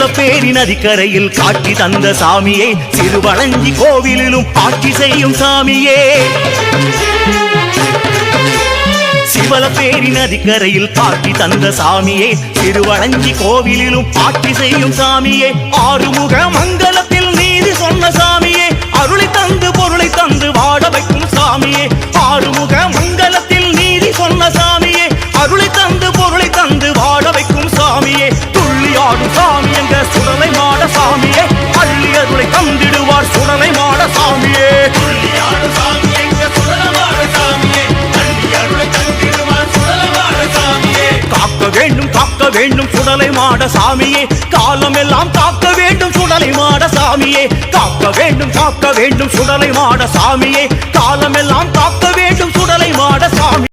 சிவலப்பேரி நதிக்கரையில் காட்சி தந்த சாமியே, சிறுவளஞ்சி கோவிலிலும் ஆட்சி செய்யும் சாமியே. சிவலப்பேரி நதிக்கரையில் காட்சி தந்த சாமியே, சிறுவளஞ்சி கோவிலிலும் ஆட்சி செய்யும் சாமியே. ஆறுமுக மங்கலத்தில் நீதி சொன்ன சாமியே, அருளை தந்து பொருளை தந்து வாழ வைக்கும் சாமியே. ஆறுமுக மங்கலத்தில் நீதி சொன்ன சாமியே, அருளை தந்து பொருளை தந்து வாழ வைக்கும் சாமியே. துள்ளியாடும் சாமி எங்க சுடலை மாட சாமியே, அள்ளி அருளை தந்திடுவார் சுடலை மாட சாமியே. துள்ளியாடும் சாமி எங்க சுடலை மாட சாமியே, அள்ளி அருளை தந்திடுவார் சுடலை மாட சாமியே. காக்க வேண்டும் சுடலை மாட சாமியே, காலமெல்லாம் காக்க வேண்டும் சுடலை மாட சாமியே. காக்க வேண்டும் சுடலை மாட சாமியே, காலமெல்லாம் காக்க வேண்டும் சுடலை மாட சாமி.